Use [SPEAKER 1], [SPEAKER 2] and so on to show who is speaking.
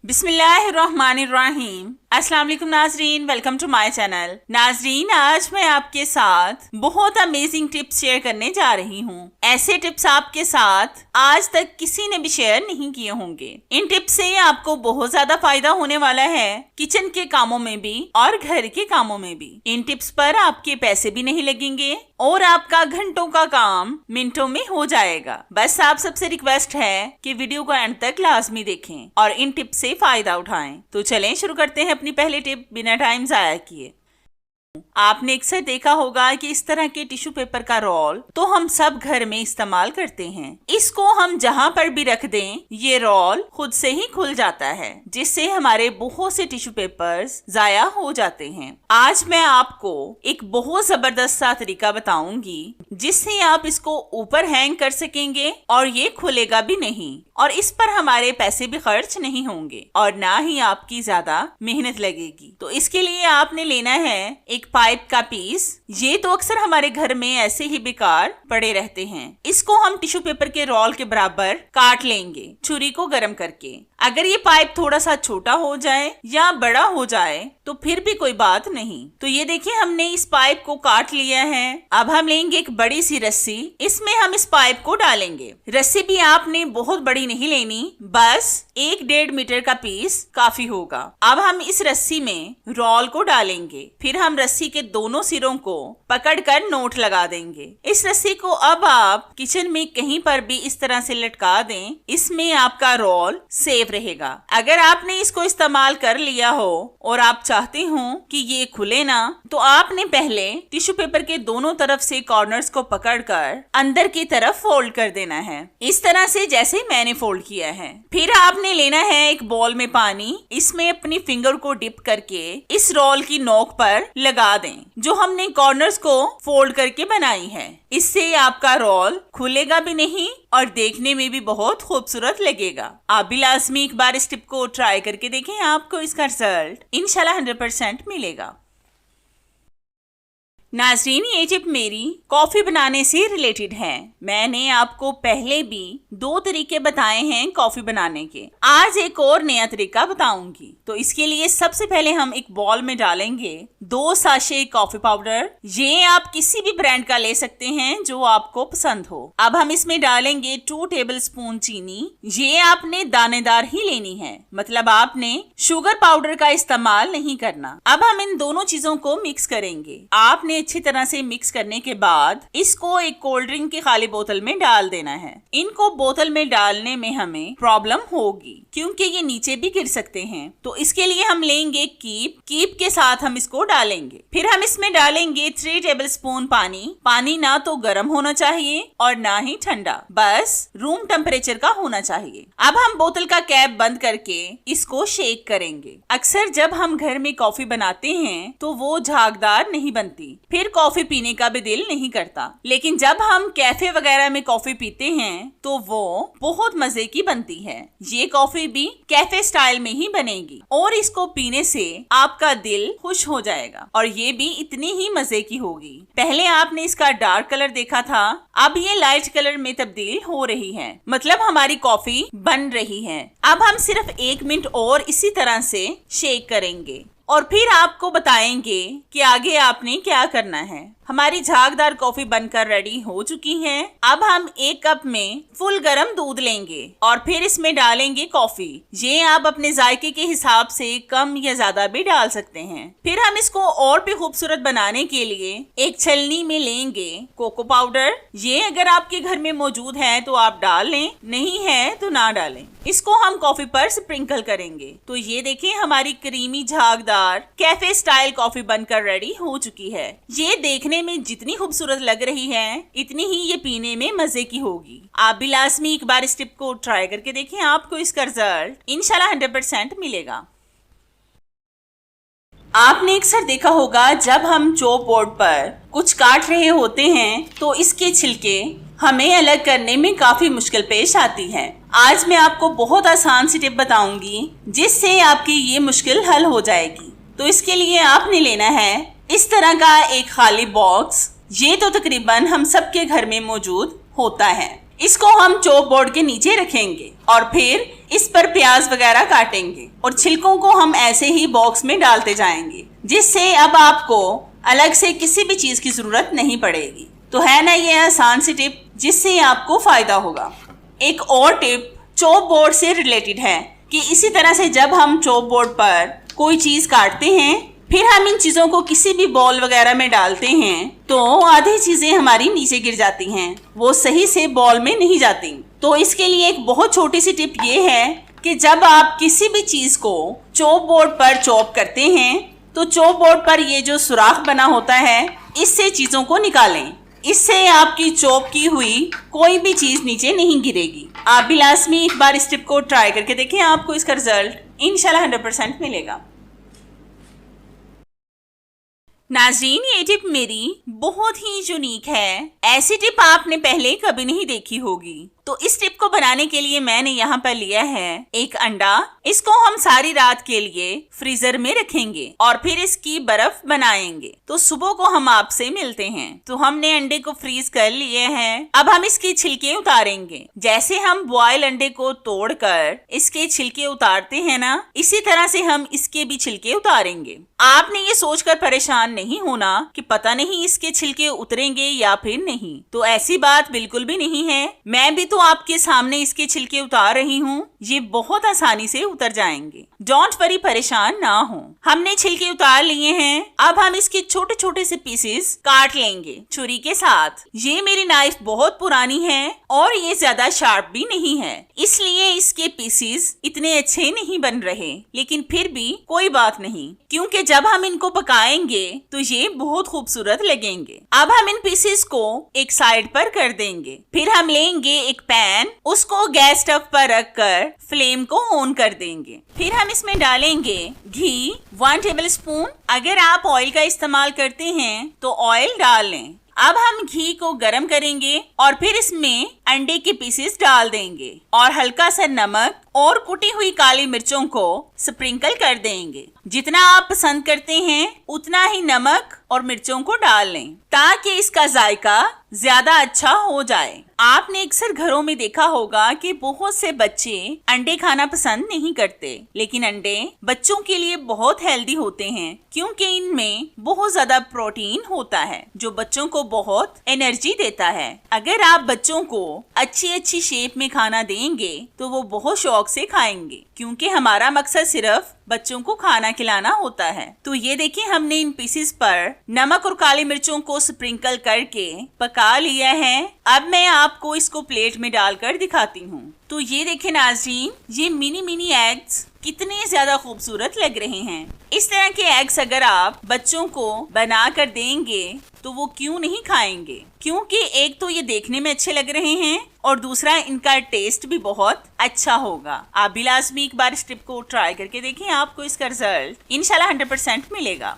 [SPEAKER 1] बिस्मिल्लाहिर्रहमानिर्रहीम। अस्सलाम वालेकुम नाजरीन, वेलकम टू माय चैनल। नाजरीन, आज मैं आपके साथ बहुत अमेजिंग टिप्स शेयर करने जा रही हूँ। ऐसे टिप्स आपके साथ आज तक किसी ने भी शेयर नहीं किए होंगे। इन टिप्स से आपको बहुत ज्यादा फायदा होने वाला है, किचन के कामों में भी और घर के कामों में भी। इन टिप्स पर आपके पैसे भी नहीं लगेंगे और आपका घंटों का काम मिनटों में हो जाएगा। बस आप सबसे रिक्वेस्ट है कि वीडियो को एंड तक लाजमी देखें और इन टिप्स से फायदा उठाएं। तो चलें शुरू करते हैं अपनी पहली टिप बिना टाइम जाया किए। आपने अक्सर देखा होगा कि इस तरह के टिश्यू पेपर का रोल तो हम सब घर में इस्तेमाल करते हैं। इसको हम जहां पर भी रख दें, ये रोल खुद से ही खुल जाता है, जिससे हमारे बहुत से टिश्यू पेपर्स जाया हो जाते हैं। आज मैं आपको एक बहुत जबरदस्त सा तरीका बताऊंगी जिससे आप इसको ऊपर हैंग कर सकेंगे और ये खुलेगा भी नहीं और इस पर हमारे पैसे भी खर्च नहीं होंगे और ना ही आपकी ज्यादा मेहनत लगेगी। तो इसके लिए आपने लेना है एक पाइप का पीस। ये तो अक्सर हमारे घर में ऐसे ही बेकार पड़े रहते हैं। इसको हम टिश्यू पेपर के रोल के बराबर काट लेंगे छुरी को गर्म करके। अगर ये पाइप थोड़ा सा छोटा हो जाए या बड़ा हो जाए तो फिर भी कोई बात नहीं। तो ये देखिए, हमने इस पाइप को काट लिया है। अब हम लेंगे एक बड़ी सी रस्सी, इसमें हम इस पाइप को डालेंगे। रस्सी भी आपने बहुत बड़ी नहीं लेनी, बस 1-1.5 मीटर का पीस काफी होगा। अब हम इस रस्सी में रोल को डालेंगे, फिर हम रस्सी के दोनों सिरों को पकड़कर नोट लगा देंगे। इस रस्सी को अब आप किचन में कहीं पर भी इस तरह से लटका दें, इसमें आपका रोल सेफ रहेगा। अगर आपने इसको इस्तेमाल कर लिया हो और आप चाहते हो कि ये खुले ना, तो आपने पहले टिश्यू पेपर के दोनों तरफ से कॉर्नर्स को पकड़कर अंदर की तरफ फोल्ड कर देना है, इस तरह से जैसे मैंने फोल्ड किया है। फिर आपने लेना है एक बॉल में पानी, इसमें अपनी फिंगर को डिप करके इस रोल की नोक पर लगा दें जो हमने कॉर्नर्स को फोल्ड करके बनाई है। इससे आपका रोल खुलेगा भी नहीं और देखने में भी बहुत खूबसूरत लगेगा। आप भी लाजमी एक बार इस टिप को ट्राई करके देखें, आपको इसका रिजल्ट इंशाल्लाह 100% मिलेगा। नाज़रीन, ये टिप मेरी कॉफी बनाने से रिलेटेड है। मैंने आपको पहले भी 2 तरीके बताए हैं कॉफी बनाने के, आज एक और नया तरीका बताऊंगी। तो इसके लिए सबसे पहले हम एक बॉल में डालेंगे 2 साशे कॉफी पाउडर। ये आप किसी भी ब्रांड का ले सकते हैं जो आपको पसंद हो। अब हम इसमें डालेंगे 2 टेबलस्पून चीनी। ये आपने दानेदार ही लेनी है, मतलब आपने शुगर पाउडर का इस्तेमाल नहीं करना। अब हम इन दोनों चीजों को मिक्स करेंगे। आपने अच्छी तरह से मिक्स करने के बाद इसको एक कोल्ड ड्रिंक की खाली बोतल में डाल देना है। इनको बोतल में डालने में हमें प्रॉब्लम होगी क्योंकि ये नीचे भी गिर सकते हैं। तो इसके लिए हम लेंगे कीप के साथ हम इसको डालेंगे। फिर हम इसमें डालेंगे 3 टेबलस्पून पानी। पानी ना तो गर्म होना चाहिए और ना ही ठंडा, बस रूम टेम्परेचर का होना चाहिए। अब हम बोतल का कैप बंद करके इसको शेक करेंगे। अक्सर जब हम घर में कॉफी बनाते हैं तो वो झागदार नहीं बनती, फिर कॉफी पीने का भी दिल नहीं करता। लेकिन जब हम कैफे वगैरह में कॉफी पीते हैं तो वो बहुत मजे की बनती है। ये कॉफी भी कैफे स्टाइल में ही बनेगी और इसको पीने से आपका दिल खुश हो जाएगा और ये भी इतनी ही मजे की होगी। पहले आपने इसका डार्क कलर देखा था, अब ये लाइट कलर में तब्दील हो रही है, मतलब हमारी कॉफी बन रही है। अब हम सिर्फ 1 मिनट और इसी तरह से शेक करेंगे और फिर आपको बताएंगे कि आगे आपने क्या करना है। हमारी झागदार कॉफी बनकर रेडी हो चुकी है। अब हम 1 कप में फुल गरम दूध लेंगे और फिर इसमें डालेंगे कॉफी। ये आप अपने जायके के हिसाब से कम या ज्यादा भी डाल सकते हैं। फिर हम इसको और भी खूबसूरत बनाने के लिए एक छलनी में लेंगे कोको पाउडर। ये अगर आपके घर में मौजूद है तो आप डाल लें, नहीं है तो ना डालें। इसको हम कॉफी पर स्प्रिंकल करेंगे। तो ये देखिए, हमारी क्रीमी झागदार कैफे स्टाइल कॉफी बनकर रेडी हो चुकी है। ये देखने में जितनी खूबसूरत लग रही है इतनी ही ये पीने में मजे की होगी। आप भी लाजमी एक बार इस टिप को ट्राई करके देखें, आपको इसका रिजल्ट इंशाल्लाह 100% मिलेगा। आपने अक्सर देखा होगा जब हम चॉप बोर्ड पर कुछ काट रहे होते हैं तो इसके छिलके हमें अलग करने में काफी मुश्किल पेश आती है। आज मैं आपको बहुत आसान सी टिप बताऊंगी जिससे आपकी ये मुश्किल हल हो जाएगी। तो इसके लिए आपने लेना है इस तरह का एक खाली बॉक्स। ये तो तकरीबन हम सबके घर में मौजूद होता है। इसको हम चॉप बोर्ड के नीचे रखेंगे और फिर इस पर प्याज वगैरह काटेंगे और छिलकों को हम ऐसे ही बॉक्स में डालते जाएंगे, जिससे अब आपको अलग से किसी भी चीज की जरूरत नहीं पड़ेगी। तो है ना ये आसान सी टिप जिससे आपको फायदा होगा। एक और टिप चॉप बोर्ड से रिलेटेड है कि इसी तरह से जब हम चॉप बोर्ड पर कोई चीज काटते हैं, फिर हम इन चीजों को किसी भी बॉल वगैरह में डालते हैं, तो आधी चीजें हमारी नीचे गिर जाती हैं, वो सही से बॉल में नहीं जाती। तो इसके लिए एक बहुत छोटी सी टिप ये है कि जब आप किसी भी चीज को चॉप बोर्ड पर चॉप करते हैं, तो चॉप बोर्ड पर ये जो सुराख बना होता है, इससे चीजों को निकालें। इससे आपकी चॉप की हुई कोई भी चीज नीचे नहीं गिरेगी। आप भी लाजमी एक बार इस टिप को ट्राई करके देखें, आपको इसका रिजल्ट इंशाल्लाह 100% मिलेगा। नाज़रीन, ये टिप मेरी बहुत ही यूनिक है। ऐसी टिप आपने पहले कभी नहीं देखी होगी। तो इस टिप को बनाने के लिए मैंने यहाँ पर लिया है एक अंडा। इसको हम सारी रात के लिए फ्रीजर में रखेंगे और फिर इसकी बर्फ बनाएंगे। तो सुबह को हम आपसे मिलते हैं। तो हमने अंडे को फ्रीज कर लिए हैं। अब हम इसके छिलके उतारेंगे। जैसे हम बॉयल अंडे को तोड़कर इसके छिलके उतारते हैं ना, इसी तरह से हम इसके भी छिलके उतारेंगे। आपने ये सोचकर परेशान नहीं होना कि पता नहीं इसके छिलके उतरेंगे या फिर नहीं। तो ऐसी बात बिल्कुल भी नहीं है। मैं भी तो आपके सामने इसके छिलके उतार रही हूँ। ये बहुत आसानी से उतर जाएंगे। डोंट वरी, परेशान ना हो। हमने छिलके उतार लिए हैं। अब हम इसके छोटे छोटे से पीसेस काट लेंगे छुरी के साथ। ये मेरी नाइफ बहुत पुरानी है और ये ज्यादा शार्प भी नहीं है, इसलिए इसके पीसेस इतने अच्छे नहीं बन रहे, लेकिन फिर भी कोई बात नहीं, क्योंकि जब हम इनको पकाएंगे तो ये बहुत खूबसूरत लगेंगे। अब हम इन पीसेस को एक साइड पर कर देंगे। फिर हम लेंगे एक पैन, उसको गैस स्टव पर रखकर फ्लेम को ऑन कर देंगे। फिर हम इसमें डालेंगे घी 1 टेबलस्पून। अगर आप ऑयल का इस्तेमाल करते हैं तो ऑयल डाल लें। अब हम घी को गरम करेंगे और फिर इसमें अंडे के पीसेस डाल देंगे और हल्का सा नमक और कुटी हुई काली मिर्चों को स्प्रिंकल कर देंगे। जितना आप पसंद करते हैं उतना ही नमक और मिर्चों को डाल लें, ताकि इसका जायका ज्यादा अच्छा हो जाए। आपने अक्सर घरों में देखा होगा कि बहुत से बच्चे अंडे खाना पसंद नहीं करते, लेकिन अंडे बच्चों के लिए बहुत हेल्दी होते हैं, क्योंकि इनमें बहुत ज्यादा प्रोटीन होता है जो बच्चों को बहुत एनर्जी देता है। अगर आप बच्चों को अच्छी शेप में खाना देंगे तो वो बहुत शौक से खाएंगे, क्योंकि हमारा मकसद सिर्फ बच्चों को खाना खिलाना होता है। तो ये देखिए, हमने इन पीसेस पर नमक और काली मिर्चों को स्प्रिंकल करके पका लिया है। अब मैं आपको इसको प्लेट में डालकर दिखाती हूँ। तो ये देखें नाज़रीन, ये मिनी एग्स कितने ज्यादा खूबसूरत लग रहे हैं। इस तरह के एग्स अगर आप बच्चों को बना कर देंगे तो वो क्यों नहीं खाएंगे, क्योंकि एक तो ये देखने में अच्छे लग रहे हैं और दूसरा इनका टेस्ट भी बहुत अच्छा होगा। आप भी लाजमी एक बार इस टिप को ट्राई करके देखें, आपको इसका रिजल्ट इंशाल्लाह 100% मिलेगा।